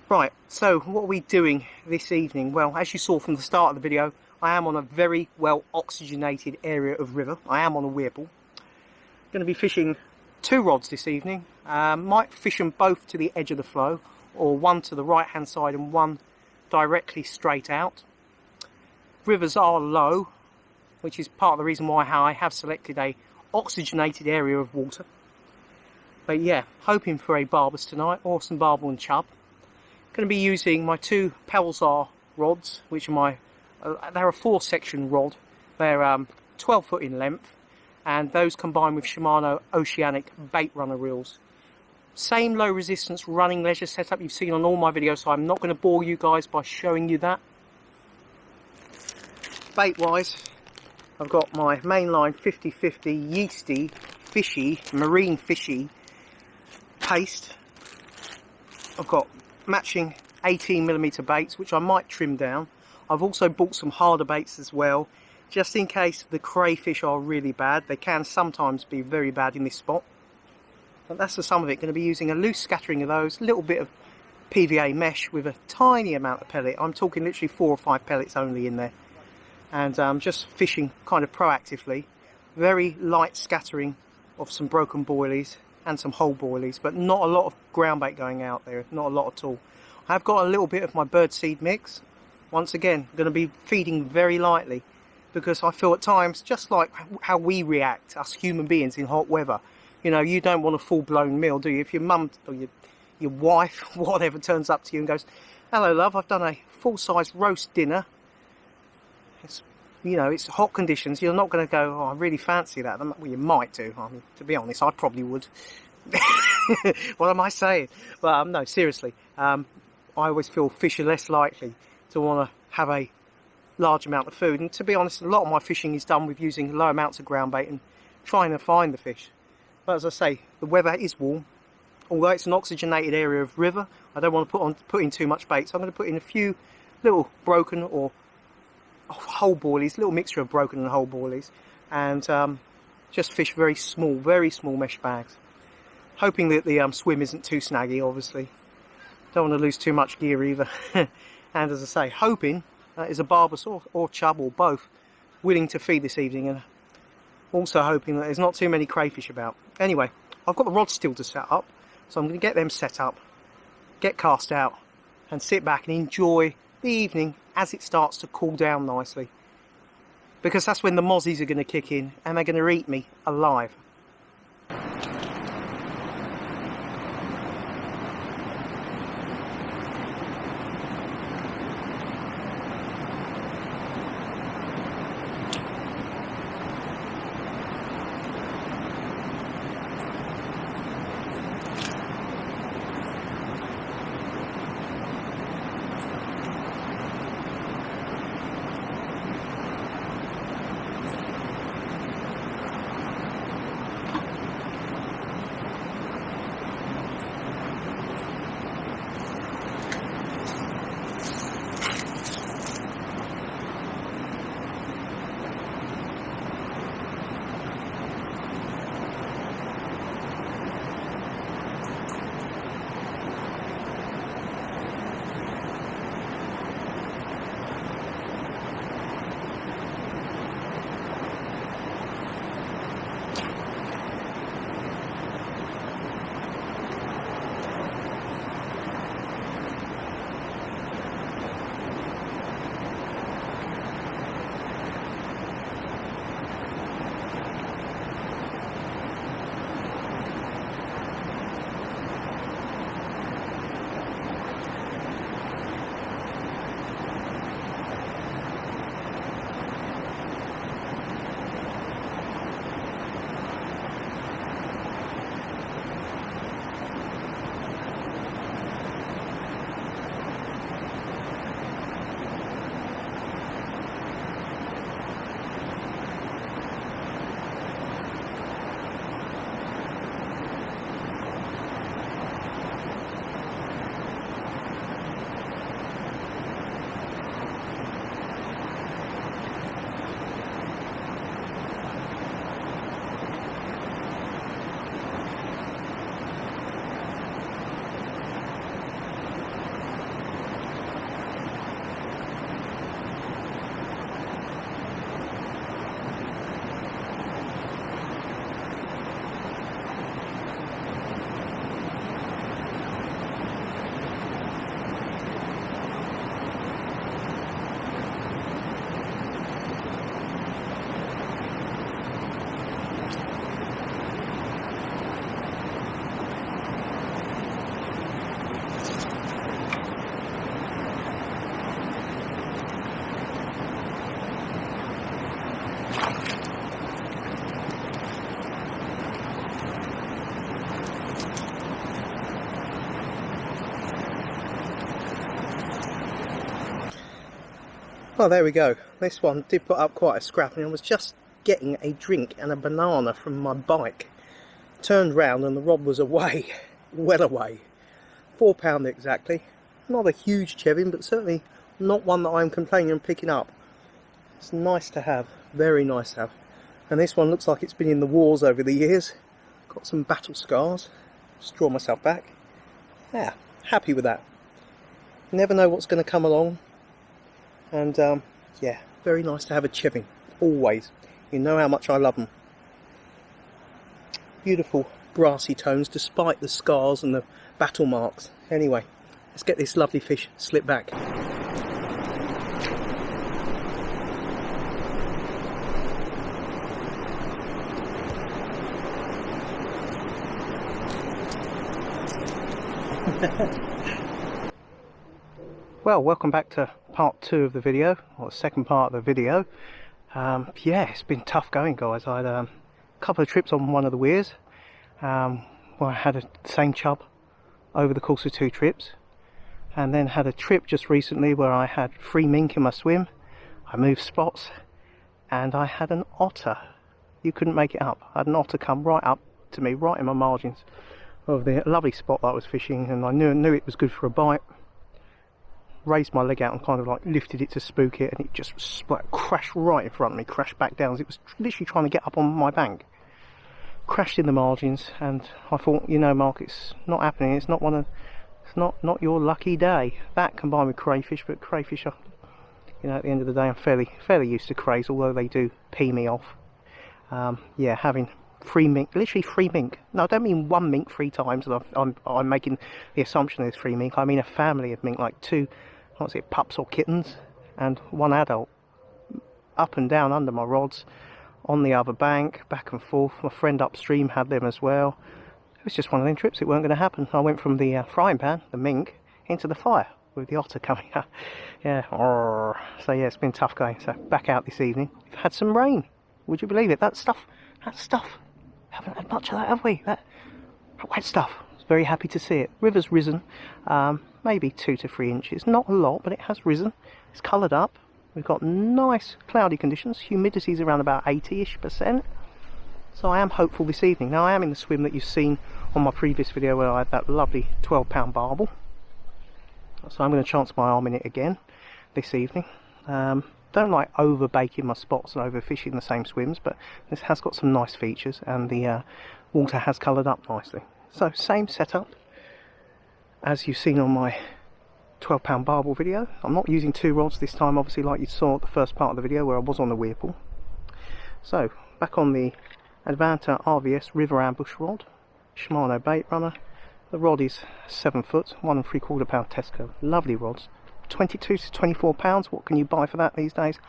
Right, so what are we doing this evening? Well, as you saw from the start of the video, I am on a very well oxygenated area of river. I am on a weirpool. Going to be fishing 2 rods this evening. Might fish them both to the edge of the flow, or one to the right hand side and one directly straight out. Rivers are low, which is part of the reason why I have selected a oxygenated area of water. But yeah, hoping for a barbus tonight, or some barbel and chub. Going to be using my 2 Pelzer rods, which are my they're a 4-section rod. They're 12 foot in length, and those combined with Shimano oceanic Baitrunner reels. Same low resistance running leisure setup you've seen on all my videos, so I'm not going to bore you guys by showing you that. Bait wise, I've got my Mainline 50/50 yeasty fishy marine fishy paste. I've got matching 18mm baits, which I might trim down. I've also bought some harder baits as well, just in case the crayfish are really bad. They can sometimes be very bad in this spot. But that's the sum of it. Going to be using a loose scattering of those, a little bit of PVA mesh with a tiny amount of pellet. I'm talking literally 4 or 5 pellets only in there. And just fishing kind of proactively. Very light scattering of some broken boilies and some whole boilies, but not a lot of ground bait going out there, not a lot at all. I've got a little bit of my bird seed mix. Once again, I'm going to be feeding very lightly, because I feel at times, just like how we react, us human beings in hot weather, you know, you don't want a full-blown meal, do you? If your mum or your wife, whatever, turns up to you and goes, "Hello love, I've done a full-size roast dinner," it's, you know, it's hot conditions, you're not going to go, "Oh, I really fancy that." Well, you might do. I mean, to be honest, I probably would. What am I saying? But no, seriously, I always feel fish are less likely to want to have a large amount of food. And to be honest, a lot of my fishing is done with using low amounts of ground bait and trying to find the fish. But as I say, the weather is warm. Although it's an oxygenated area of river, I don't want to put in too much bait. So I'm going to put in a few little broken or whole boilies, little mixture of broken and whole boilies, and just fish very small mesh bags, hoping that the swim isn't too snaggy. Obviously don't want to lose too much gear either. And as I say, hoping that is a barbus or chub or both willing to feed this evening, and also hoping that there's not too many crayfish about. Anyway, I've got the rods still to set up, so I'm going to get them set up, get cast out, and sit back and enjoy the evening as it starts to cool down nicely, because that's when the mozzies are going to kick in and they're going to eat me alive. Oh, there we go. This one did put up quite a scrap, and I was just getting a drink and a banana from my bike. Turned round and the rod was away, well away. £4 exactly. Not a huge chevin, but certainly not one that I'm complaining and picking up. It's nice to have, very nice to have. And this one looks like it's been in the wars over the years. Got some battle scars. Just draw myself back. Yeah, happy with that. You never know what's going to come along. And yeah, very nice to have a chevin, always. You know how much I love them. Beautiful brassy tones despite the scars and the battle marks. Anyway, let's get this lovely fish slipped back. Well, welcome back to part 2 of the video, or the second part of the video. Yeah, it's been tough going, guys. I had a couple of trips on one of the weirs where I had the same chub over the course of 2 trips, and then had a trip just recently where I had 3 mink in my swim. I moved spots and I had an otter. You couldn't make it up. I had an otter come right up to me, right in my margins of the lovely spot that I was fishing, and I knew it was good for a bite. Raised my leg out and kind of like lifted it to spook it, and it just crashed right in front of me, crashed back down as it was literally trying to get up on my bank. Crashed in the margins, and I thought, you know, Mark, it's not happening. It's not not your lucky day. That combined with crayfish, but crayfish are, you know, at the end of the day, I'm fairly used to crays, although they do pee me off. Yeah, having 3 mink, literally 3 mink. No, I don't mean 1 mink 3 times, and I'm making the assumption there's 3 mink. I mean a family of mink, like 2, what's it, pups or kittens, and 1 adult, up and down under my rods, on the other bank, back and forth. My friend upstream had them as well. It was just one of them trips. It weren't going to happen. I went from the frying pan, the mink, into the fire with the otter coming up. Yeah, so yeah, it's been tough going. So back out this evening. We've had some rain. Would you believe it? That stuff, haven't had much of that, have we? That wet stuff. Very happy to see it. River's risen, maybe 2 to 3 inches. Not a lot, but it has risen. It's coloured up. We've got nice cloudy conditions. Humidity's around about 80-ish%. So I am hopeful this evening. Now I am in the swim that you've seen on my previous video where I had that lovely 12-pound barbel. So I'm going to chance my arm in it again this evening. Don't like over baking my spots and overfishing the same swims, but this has got some nice features, and the water has coloured up nicely. So same setup as you've seen on my 12-pound barbel video. I'm not using 2 rods this time, obviously, like you saw at the first part of the video where I was on the weir pool. So back on the Advanta RVS River Ambush rod, Shimano Baitrunner. The rod is 7 foot, 1 3/4 pound Tesco. Lovely rods. 22 to 24 pounds. What can you buy for that these days?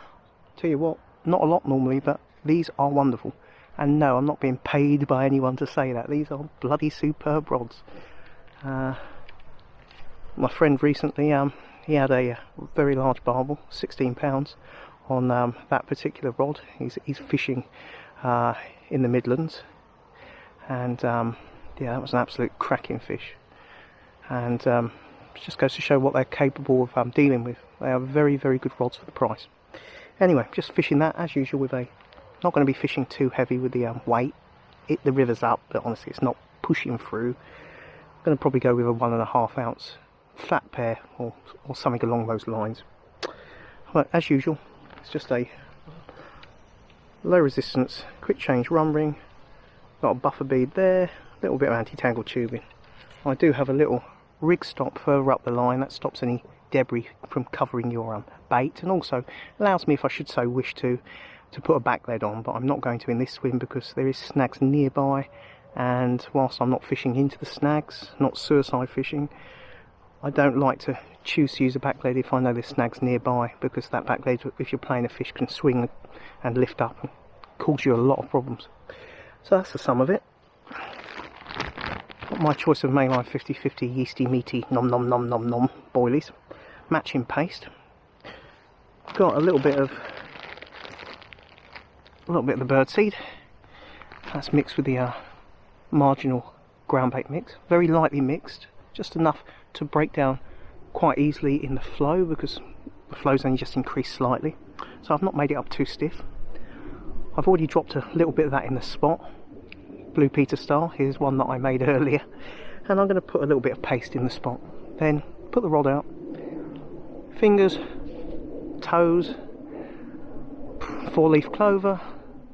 Tell you what, not a lot normally, but these are wonderful. And no, I'm not being paid by anyone to say that. These are bloody superb rods. My friend recently, he had a very large barbel, 16 pounds, on that particular rod. He's fishing in the Midlands, and yeah, that was an absolute cracking fish. And it just goes to show what they're capable of dealing with. They are very, very good rods for the price. Anyway, just fishing that as usual with a, not going to be fishing too heavy with the weight. The river's up, but honestly it's not pushing through. I'm going to probably go with a 1.5 ounce flat pair or something along those lines. But as usual, it's just a low resistance quick change run ring. Got a buffer bead there, a little bit of anti-tangle tubing. I do have a little rig stop further up the line that stops any debris from covering your bait, and also allows me, if I should so wish to put a back lead on, but I'm not going to in this swim because there is snags nearby, and whilst I'm not fishing into the snags, not suicide fishing, I don't like to choose to use a back lead if I know there's snags nearby, because that back lead, if you're playing a fish, can swing and lift up and cause you a lot of problems. So that's the sum of it. Got my choice of Mainline 50/50 yeasty meaty nom nom nom nom nom boilies, matching paste. Got a little bit of the birdseed. That's mixed with the marginal groundbait mix, very lightly mixed, just enough to break down quite easily in the flow, because the flow's only just increased slightly, so I've not made it up too stiff. I've already dropped a little bit of that in the spot, Blue Peter style. Here's one that I made earlier, and I'm going to put a little bit of paste in the spot, then put the rod out, fingers, toes, 4-leaf clover,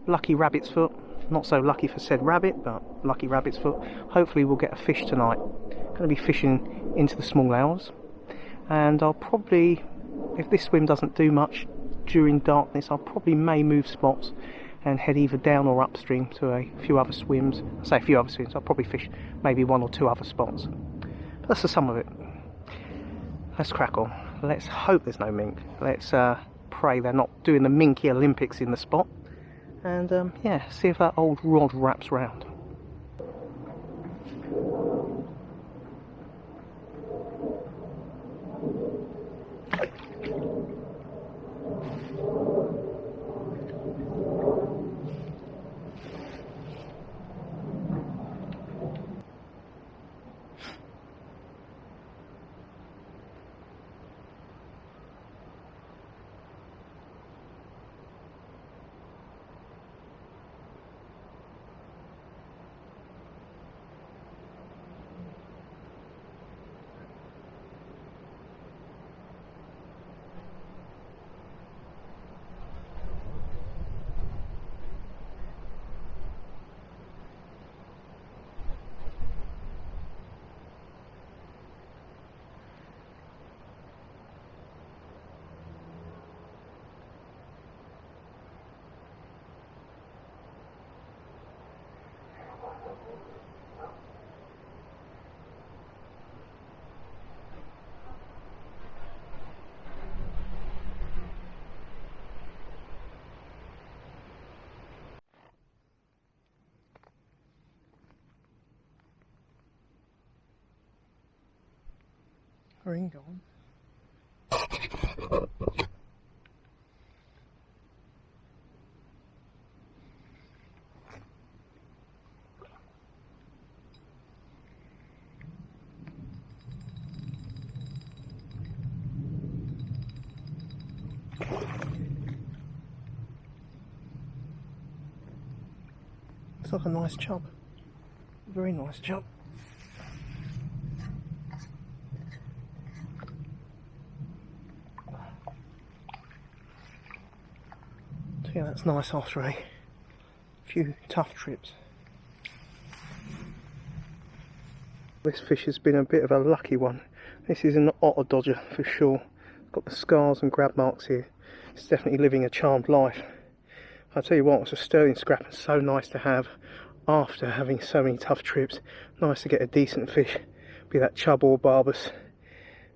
lucky rabbit's foot. Not so lucky for said rabbit, but lucky rabbit's foot. Hopefully we'll get a fish tonight. Going to be fishing into the small hours, and I'll probably, if this swim doesn't do much during darkness, I'll probably may move spots and head either down or upstream to a few other swims. I say a few other swims, I'll probably fish maybe 1 or 2 other spots. But that's the sum of it. Let's crack on. Let's hope there's no mink. Let's pray they're not doing the Minky Olympics in the spot. And yeah, see if that old rod wraps round. Ring on. Looks like a nice chub. Very nice chub. Yeah, that's nice after a few tough trips. This fish has been a bit of a lucky one. This is an otter dodger for sure. Got the scars and grab marks here. It's definitely living a charmed life. I'll tell you what, it's a sterling scrap and so nice to have after having so many tough trips. Nice to get a decent fish, be that chub or barbus.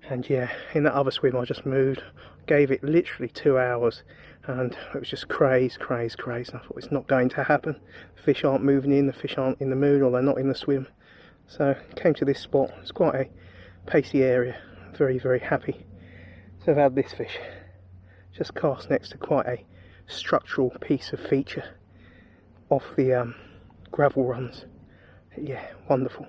And yeah, in that other swim I just moved, gave it literally 2 hours, and it was just craze. And I thought it's not going to happen. The fish aren't moving in, the fish aren't in the mood, or they're not in the swim. So came to this spot. It's quite a pacey area. Very, very happy to have had this fish. Just cast next to quite a structural piece of feature off the gravel runs. Yeah, wonderful.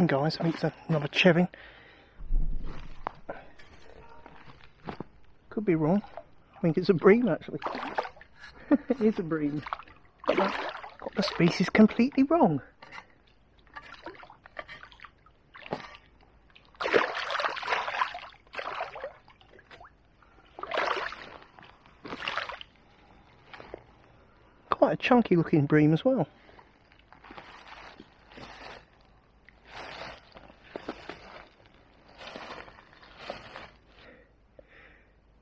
Guys, I think it's another chevin. Could be wrong. I think it's a bream actually. It is a bream. Got the species completely wrong. quite a chunky looking bream as well.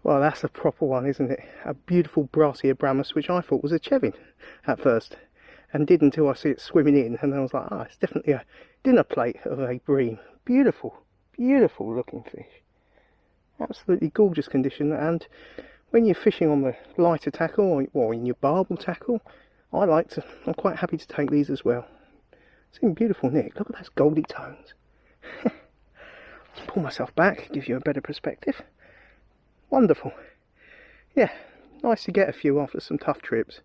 Well, that's a proper one, isn't it? A beautiful brassy abramus, which I thought was a chevin at first, and did until I see it swimming in, and I was like, ah, it's definitely a dinner plate of a bream. Beautiful, beautiful looking fish. Absolutely gorgeous condition, and when you're fishing on the lighter tackle, or in your barbel tackle, I'm quite happy to take these as well. It's in beautiful nick. Look at those goldy tones. Let's pull myself back, give you a better perspective. Wonderful. Yeah, nice to get a few after some tough trips.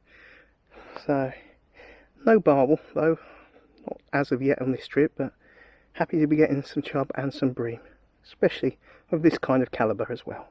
So, no barbel though, not as of yet on this trip, but happy to be getting some chub and some bream, especially of this kind of calibre as well.